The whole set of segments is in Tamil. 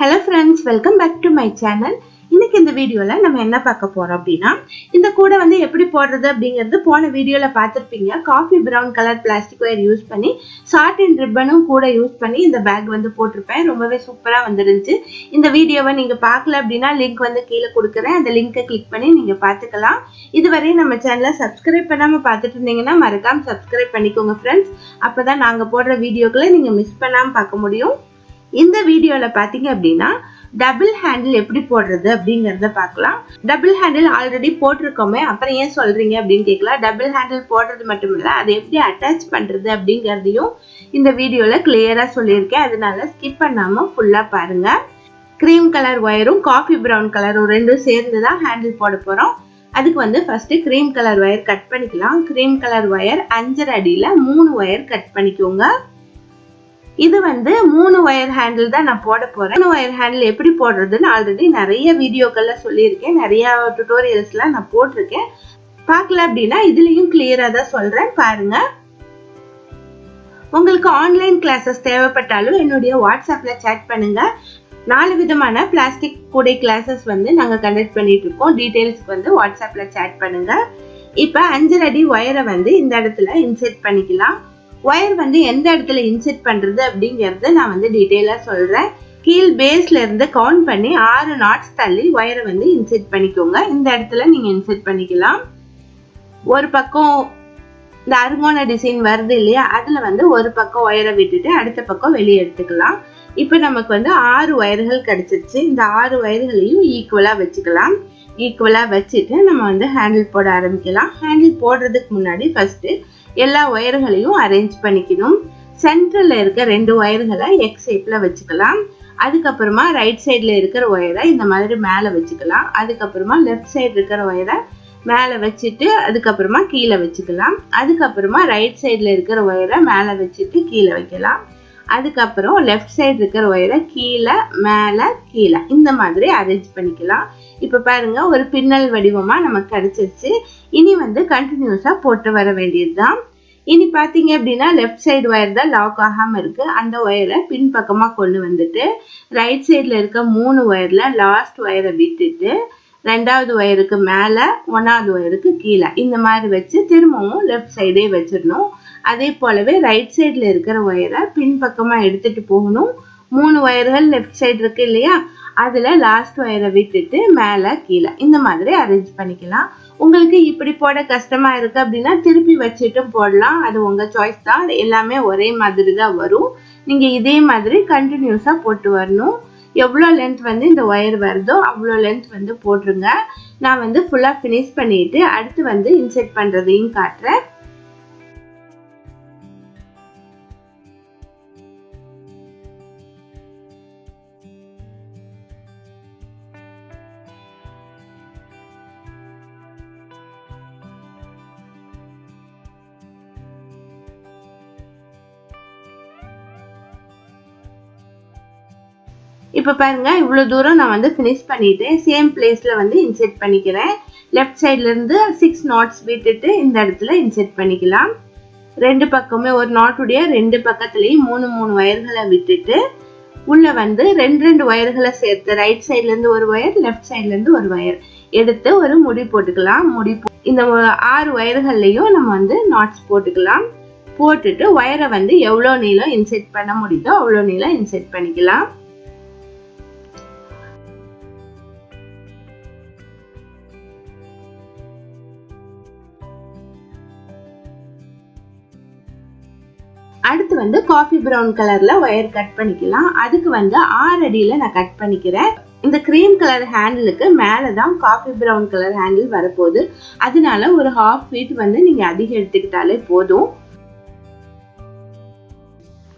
Hello friends, welcome back to my channel. இன்னைக்கு இந்த வீடியோல நம்ம என்ன பார்க்க போறோம் அப்படின்னா இந்த கூட வந்து எப்படி போடுறது அப்படிங்கிறது போன வீடியோல பார்த்திருப்பீங்க. Coffee brown colour plastic wire use பண்ணி ஷார்ட் அண்ட் ரிப்பனும் கூட யூஸ் பண்ணி இந்த பேக் வந்து போட்டிருப்பேன். ரொம்பவே சூப்பரா வந்துருந்துச்சு. இந்த வீடியோவை நீங்க பார்க்கல அப்படின்னா லிங்க் வந்து கீழே கொடுக்குறேன். அந்த லிங்கை கிளிக் பண்ணி நீங்க பார்த்துக்கலாம். இதுவரை நம்ம சேனலை சப்ஸ்கிரைப் பண்ணாம பார்த்துட்டு இருந்தீங்கன்னா மறக்காம சப்ஸ்கிரைப் பண்ணிக்கோங்க ஃப்ரெண்ட்ஸ். அப்பதான் நாங்க போடுற வீடியோக்களை நீங்க மிஸ் பண்ணாம பார்க்க முடியும். இந்த வீடியோல பாத்தீங்க அப்படின்னா டபுள் ஹேண்டில் எப்படி போடுறது அப்படிங்கறத பார்க்கலாம். டபுள் ஹேண்டில் ஆல்ரெடி போட்டிருக்கோமே, அப்புறம் ஏன் சொல்றீங்க அப்படின்னு கேட்கலாம். டபுள் ஹேண்டில் போடுறது மட்டும் இல்ல, அதை எப்படி அட்டாச் பண்றது அப்படிங்கறதையும் இந்த வீடியோல கிளியரா சொல்லியிருக்கேன். அதனால ஸ்கிப் பண்ணாம ஃபுல்லா பாருங்க. கிரீம் கலர் ஒயரும் காஃபி பிரவுன் கலரும் ரெண்டும் சேர்ந்து தான் ஹேண்டில் போட போறோம். அதுக்கு வந்து first cream colour wire cut பண்ணிக்கலாம். கிரீம் கலர் ஒயர் 5 அடியில 3 ஒயர் கட் பண்ணிக்கோங்க. இது வந்து 3 ஒயர் ஹேண்டில் தான் நான் போட போறேன். 3 ஒயர் ஹேண்டில் எப்படி போடுறதுன்னு ஆல்ரெடி நிறைய வீடியோக்கள்ல சொல்லியிருக்கேன். நிறைய டுட்டோரியல்ஸ்லாம் நான் போட்டிருக்கேன். பார்க்கல அப்படின்னா இதுலயும் கிளியரா தான் சொல்றேன், பாருங்க. உங்களுக்கு ஆன்லைன் கிளாஸஸ் தேவைப்பட்டாலும் என்னுடைய வாட்ஸ்அப்ல சேட் பண்ணுங்க. 4 விதமான பிளாஸ்டிக் கூடை கிளாஸஸ் வந்து நாங்க கண்டக்ட் பண்ணிட்டு இருக்கோம். டீடைல்ஸ்க்கு வந்து வாட்ஸ்அப்ல சேட் பண்ணுங்க. இப்ப 5 அடி ஒயரை வந்து இந்த இடத்துல இன்செர்ட் பண்ணிக்கலாம். ஒயர் வந்து எந்த இடத்துல இன்செர்ட் பண்றது அப்படிங்கறத நான் வந்து டீடைலா சொல்றேன். கீழ் பேஸ்ல இருந்து கவுண்ட் பண்ணி 6 நாட்ஸ் தள்ளி ஒயரை வந்து இன்செர்ட் பண்ணிக்கோங்க. இந்த இடத்துல நீங்க இன்செர்ட் பண்ணிக்கலாம். ஒரு பக்கம் இந்த அருங்கோண டிசைன் வருது இல்லையா, அதுல வந்து ஒரு பக்கம் ஒயரை விட்டுட்டு அடுத்த பக்கம் வெளியே எடுத்துக்கலாம். இப்ப நமக்கு வந்து 6 ஒயர்கள் கிடைச்சிருச்சு. இந்த 6 ஒயர்களையும் ஈக்குவலா வச்சுக்கலாம். ஈக்குவலா வச்சுட்டு நம்ம வந்து ஹேண்டில் போட ஆரம்பிக்கலாம். ஹேண்டில் போடுறதுக்கு முன்னாடி ஃபர்ஸ்ட் எல்லா ஒயர்களையும் அரேஞ்ச் பண்ணிக்கணும். சென்டர்ல இருக்க 2 ஒயர்களை எக்ஸ் ஷேப்ல வச்சுக்கலாம். அதுக்கப்புறமா ரைட் சைட்ல இருக்கிற ஒயரை இந்த மாதிரி மேல வச்சுக்கலாம். அதுக்கப்புறமா லெஃப்ட் சைடு இருக்கிற ஒயரை மேல வச்சுட்டு அதுக்கப்புறமா கீழே வச்சுக்கலாம். அதுக்கப்புறமா ரைட் சைட்ல இருக்கிற ஒயரை மேல வச்சுட்டு கீழே வைக்கலாம். அதுக்கப்புறம் லெஃப்ட் சைடு இருக்கிற ஒயரை கீழே மேல கீழே இந்த மாதிரி அரேஞ்ச் பண்ணிக்கலாம். இப்ப பாருங்க, ஒரு பின்னல் வடிவமா நமக்கு கிடைச்சிருச்சு. இனி வந்து கண்டினியூஸா போட்டு வர வேண்டியதுதான். இனி பாத்தீங்க அப்படின்னா லெஃப்ட் சைடு ஒயர் தான் லாக் ஆகாம இருக்கு. அந்த ஒயரை பின்பக்கமா கொண்டு வந்துட்டு ரைட் சைட்ல இருக்க 3 ஒயர்ல லாஸ்ட் ஒயரை விட்டுட்டு 2வது ஒயருக்கு மேல 1வது ஒயருக்கு கீழே இந்த மாதிரி வச்சு திரும்பவும் லெஃப்ட் சைடே வச்சிடணும். அதே போலவே ரைட் சைட்ல இருக்கிற ஒயரை பின்பக்கமா எடுத்துட்டு போகணும். 3 ஒயர்கள் லெஃப்ட் சைடு இருக்கு இல்லையா, அதுல லாஸ்ட் ஒயரை விட்டுட்டு மேல கீழே இந்த மாதிரி அரேஞ்ச் பண்ணிக்கலாம். உங்களுக்கு இப்படி போட கஷ்டமா இருக்கு அப்படின்னா திருப்பி வச்சுட்டும் போடலாம். அது உங்க சாய்ஸ் தான். எல்லாமே ஒரே மாதிரி தான் வரும். நீங்க இதே மாதிரி கண்டினியூஸா போட்டு வரணும். எவ்வளோ லென்த் வந்து இந்த ஒயர் வருதோ அவ்வளோ லென்த் வந்து போட்டுருங்க. நான் வந்து ஃபுல்லா ஃபினிஷ் பண்ணிட்டு அடுத்து வந்து இன்செர்ட் பண்றதையும் காட்டுறேன். இப்ப பாருங்க, இவ்வளவு தூரம் நான் வந்து ஃபினிஷ் பண்ணிட்டேன். சேம் பிளேஸ்ல வந்து இன்செர்ட் பண்ணிக்கிறேன். லெஃப்ட் சைட்ல இருந்து 6 நாட்ஸ் விட்டுட்டு இந்த இடத்துல இன்செர்ட் பண்ணிக்கலாம். 2 பக்கமே ஒரு நாட்டுடைய 2 பக்கத்துலயும் 3 ஒயர்களை விட்டுட்டு உள்ள வந்து 2 ஒயர்களை சேர்த்து ரைட் சைட்ல இருந்து ஒரு ஒயர், லெஃப்ட் சைட்ல இருந்து ஒரு ஒயர் எடுத்து ஒரு முடி போட்டுக்கலாம். இந்த 6 ஒயர்கள்லயும் நம்ம வந்து நாட்ஸ் போட்டுக்கலாம். போட்டுட்டு ஒயரை வந்து எவ்வளவு நீளம் இன்செர்ட் பண்ண முடியுதோ அவ்வளவு நீளம் இன்செர்ட் பண்ணிக்கலாம். அடுத்து வந்து காஃபி பிரவுன் கலர்ல ஒயர் கட் பண்ணிக்கலாம். அதுக்கு வந்து 6 அடியில நான் கட் பண்ணிக்கிறேன். இந்த கிரீம் கலர் ஹேண்டிலுக்கு மேலதான் காஃபி பிரவுன் கலர் ஹேண்டில் வரப்போகுது. அதனால ஒரு 1/2 ஃபீட் வந்து நீங்க அதிகம் எடுத்துக்கிட்டாலே போதும்.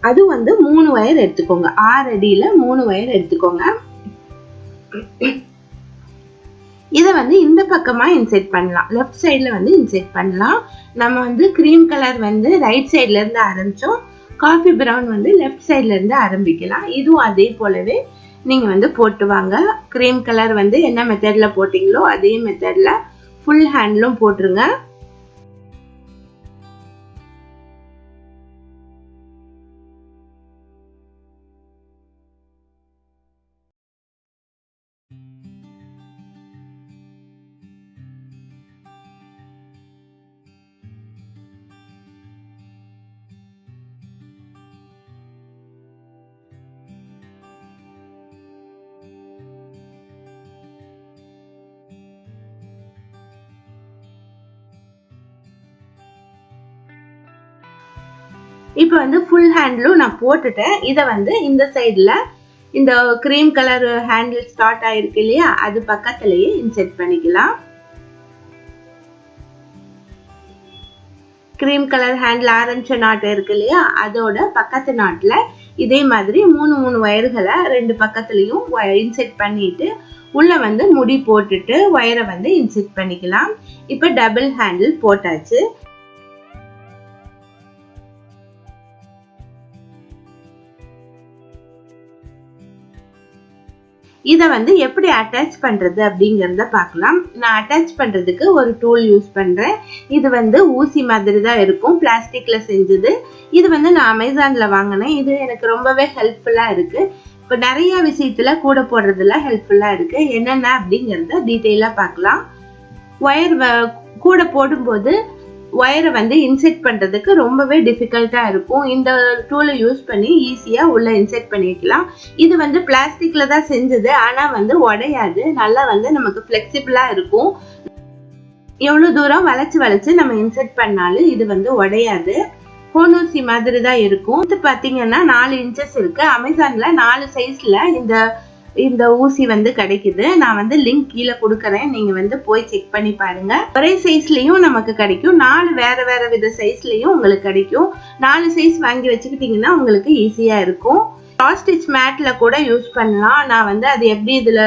அது வந்து 3 ஒயர் எடுத்துக்கோங்க. 6 அடியில 3 ஒயர் எடுத்துக்கோங்க. இதை வந்து இந்த பக்கமா இன்செர்ட் பண்ணலாம். லெஃப்ட் சைட்ல வந்து இன்செர்ட் பண்ணலாம். நம்ம வந்து கிரீம் கலர் வந்து ரைட் சைட்ல இருந்து ஆரம்பிச்சோம். காஃபி பிரவுன் வந்து லெஃப்ட் சைட்ல இருந்து ஆரம்பிக்கலாம். இதுவும் அதே போலவே நீங்க வந்து போட்டு வாங்க. கிரீம் கலர் வந்து என்ன மெத்தட்ல போட்டீங்களோ அதே மெத்தட்ல ஃபுல் ஹேண்ட்லும் போட்டுருங்க. இப்போ வந்து ஃபுல் ஹேண்டிலும் நான் போட்டுட்டேன். இதை வந்து இந்த சைடில் இந்த கிரீம் கலர் ஹேண்டில் ஸ்டார்ட் ஆயிருக்கு இல்லையா, அது பக்கத்துலயே இன்செர்ட் பண்ணிக்கலாம். கிரீம் கலர் ஹேண்டில் ஆரம்பிச்ச நாட்டு இருக்கு இல்லையா, அதோட பக்கத்து நாட்டில் இதே மாதிரி 3 வயர்களை 2 பக்கத்துலையும் இன்செர்ட் பண்ணிட்டு உள்ள வந்து முடி போட்டுட்டு வயரை வந்து இன்செர்ட் பண்ணிக்கலாம். இப்போ டபுள் ஹேண்டில் போட்டாச்சு. இதை வந்து எப்படி அட்டாச் பண்றது அப்படிங்கறத பார்க்கலாம். நான் அட்டாச் பண்றதுக்கு ஒரு டூல் யூஸ் பண்றேன். இது வந்து ஊசி மாதிரி தான் இருக்கும், பிளாஸ்டிக்ல செஞ்சது. இது வந்து நான் அமேசான்ல வாங்கினேன். இது எனக்கு ரொம்பவே ஹெல்ப்ஃபுல்லா இருக்கு. இப்போ நிறைய விஷயத்துல கூட போடுறதுல ஹெல்ப்ஃபுல்லா இருக்கு. என்னென்ன அப்படிங்கறத டீட்டெயிலா பார்க்கலாம். ஒயர் கூட போடும்போது ஒயரை வந்து இன்செர்ட் பண்றதுக்கு ரொம்பவே டிஃபிகல்ட்டா இருக்கும். இந்த டூலை யூஸ் பண்ணி ஈஸியா உள்ள இன்செர்ட் பண்ணிக்கலாம். இது வந்து பிளாஸ்டிக்ல தான் செஞ்சது, ஆனா வந்து உடையாது. நல்லா வந்து நமக்கு ஃபிளெக்சிபிளா இருக்கும். எவ்வளவு தூரம் வளைச்சு நம்ம இன்செர்ட் பண்ணாலும் இது வந்து உடையாது. கோனூசி மாதிரி தான் இருக்கும். இது பாத்தீங்கன்னா 4 இன்ச்சஸ் இருக்கு. அமேசான்ல 4 சைஸ்ல இந்த ஊசி வந்து கிடைக்குது. நான் வந்து லிங்க் கீழே கொடுக்கறேன், நீங்க வந்து போய் செக் பண்ணி பாருங்க. ஒரே சைஸ்லயும் நமக்கு கிடைக்கும், 4 வேற வித சைஸ்லயும் உங்களுக்கு கிடைக்கும். 4 சைஸ் வாங்கி வச்சுக்கிட்டீங்கன்னா உங்களுக்கு ஈஸியா இருக்கும். கிராஸ் ஸ்டிச் மேட்ல கூட யூஸ் பண்ணலாம். நான் வந்து அது எப்படி இதுல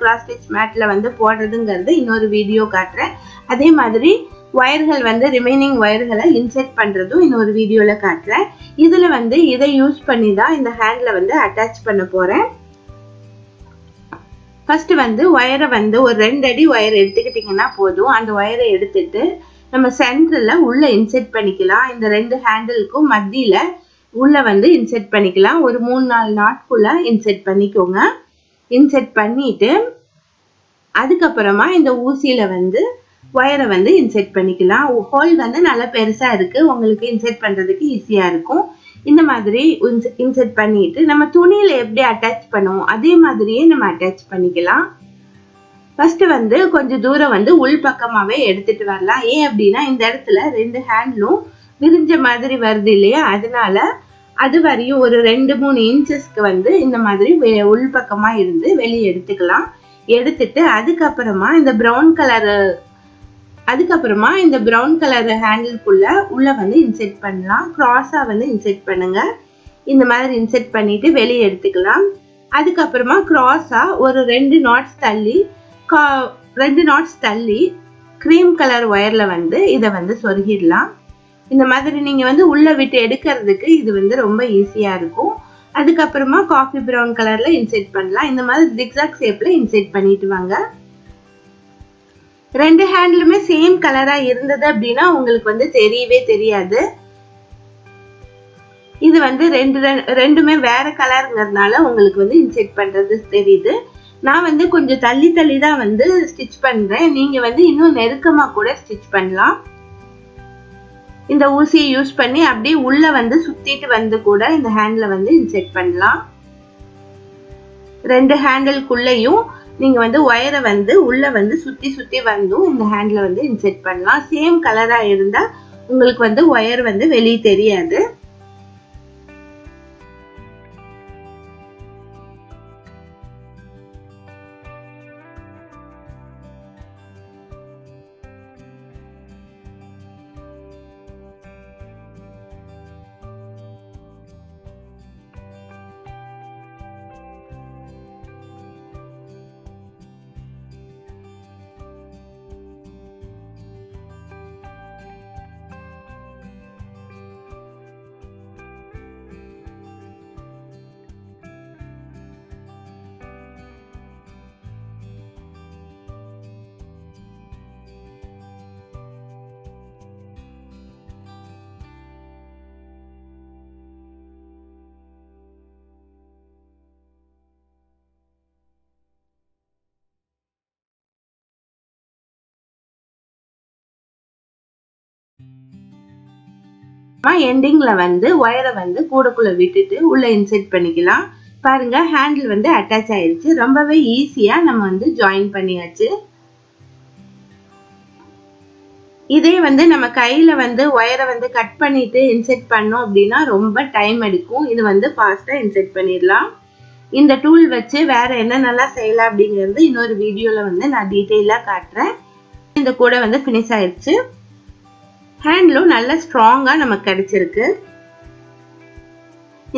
கிராஸ் ஸ்டிச் மேட்ல வந்து போடுறதுங்கிறது இன்னொரு வீடியோ காட்டுறேன். அதே மாதிரி வயர்கள் வந்து ரிமைனிங் வயர்களை இன்செர்ட் பண்றதும் இன்னொரு வீடியோல காட்டுறேன். இதுல வந்து இதை யூஸ் பண்ணி தான் இந்த ஹேண்ட்ல வந்து அட்டாச் பண்ண போறேன். ஃபர்ஸ்ட் வந்து ஒயரை வந்து ஒரு 2 அடி ஒயர் எடுத்துக்கிட்டீங்கன்னா போதும். அந்த ஒயரை எடுத்துட்டு நம்ம சென்டர்ல உள்ள இன்செர்ட் பண்ணிக்கலாம். இந்த 2 ஹேண்டிலுக்கும் மத்தியில உள்ள வந்து இன்செர்ட் பண்ணிக்கலாம். ஒரு 3-4 நாட்குள்ள இன்செர்ட் பண்ணிக்கோங்க. இன்செர்ட் பண்ணிட்டு அதுக்கப்புறமா இந்த ஊசியில வந்து ஒயரை வந்து இன்செர்ட் பண்ணிக்கலாம். ஹோல் வந்து நல்லா பெருசா இருக்கு, உங்களுக்கு இன்செர்ட் பண்றதுக்கு ஈஸியா இருக்கும். இந்த மாதிரி இன்செர்ட் பண்ணிட்டு நம்ம துணியில எப்படி அட்டாச் பண்ணுவோம் அதே மாதிரியே நம்ம அட்டாச் பண்ணிக்கலாம். ஃபர்ஸ்ட் வந்து கொஞ்சம் தூரம் வந்து உள் பக்கமாவே எடுத்துட்டு வரலாம். ஏன் அப்படின்னா இந்த இடத்துல 2 ஹேண்ட்லும் விரிஞ்ச மாதிரி வருது இல்லையா, அதனால அது வரையும் ஒரு 2-3 இன்ச்சஸ்க்கு வந்து இந்த மாதிரி உள் பக்கமா இருந்து வெளியே எடுத்துக்கலாம். எடுத்துட்டு அதுக்கப்புறமா இந்த ப்ரௌன் கலர் ஹேண்டிலுக்குள்ள உள்ள வந்து இன்செர்ட் பண்ணலாம். கிராஸா வந்து இன்செர்ட் பண்ணுங்க. இந்த மாதிரி இன்செர்ட் பண்ணிட்டு வெளியே எடுத்துக்கலாம். அதுக்கப்புறமா கிராஸா ஒரு 2 நாட்ஸ் தள்ளி கிரீம் கலர் ஒயர்ல வந்து இதை வந்து சொருகிடலாம். இந்த மாதிரி நீங்க வந்து உள்ள விட்டு எடுக்கிறதுக்கு இது வந்து ரொம்ப ஈஸியா இருக்கும். அதுக்கப்புறமா காஃபி ப்ரௌன் கலர்ல இன்செர்ட் பண்ணலாம். இந்த மாதிரி ஜிக்ஸாக் ஷேப்ல இன்செர்ட் பண்ணிட்டு வாங்க. 2 ஹேண்ட்லுமே சேம் கலரா இருந்தது அப்படின்னா உங்களுக்கு வந்து தெரியவே தெரியாது. இது வந்து ரெண்டுமே வேற கலருங்கிறதுனால உங்களுக்கு வந்து இன்செர்ட் பண்றது தெரியுது. நான் வந்து கொஞ்சம் தள்ளி தான் வந்து ஸ்டிச் பண்றேன். நீங்க வந்து இன்னும் நெருக்கமா கூட ஸ்டிச் பண்ணலாம். இந்த ஊசியை யூஸ் பண்ணி அப்படியே உள்ள வந்து சுத்திட்டு வந்து கூட இந்த ஹேண்ட்ல வந்து இன்செர்ட் பண்ணலாம். 2 ஹேண்டிலுக்குள்ளேயும் நீங்க வந்து ஒயரை வந்து உள்ள வந்து சுத்தி வந்தும் இந்த ஹேண்ட்ல வந்து இன்செர்ட் பண்ணலாம். சேம் கலரா இருந்தா உங்களுக்கு வந்து ஒயர் வந்து வெளியே தெரியாது. எண்டிங்ல வந்து ஒயரை வந்து கூடக்குள்ள விட்டுட்டு உள்ள இன்செர்ட் பண்ணிக்கலாம். பாருங்க ஹேண்டில் வந்து அட்டாச் ஆயிருச்சு. ரொம்பவே ஈஸியா நம்ம வந்து ஜாயின் பண்ணியாச்சு. இதே வந்து நம்ம கையில வந்து ஒயரை வந்து கட் பண்ணிட்டு இன்செர்ட் பண்ணோம் அப்படின்னா ரொம்ப டைம் எடுக்கும். இது வந்து ஃபாஸ்டா இன்செர்ட் பண்ணிடலாம். இந்த டூல் வச்சு வேற என்னென்னலாம் செய்யலாம் அப்படிங்கிறது இன்னொரு வீடியோல வந்து நான் டீட்டெயிலா காட்டுறேன். இந்த கூட வந்து ஃபினிஷ் ஆயிடுச்சு. ஹேண்ட்லூம் நல்ல ஸ்ட்ராங்கா நமக்கு கிடைச்சிருக்கு.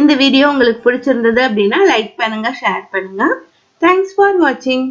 இந்த வீடியோ உங்களுக்கு பிடிச்சிருந்தது அப்படின்னா லைக் பண்ணுங்க, ஷேர் பண்ணுங்க. தேங்க்ஸ் ஃபார் வாட்சிங்.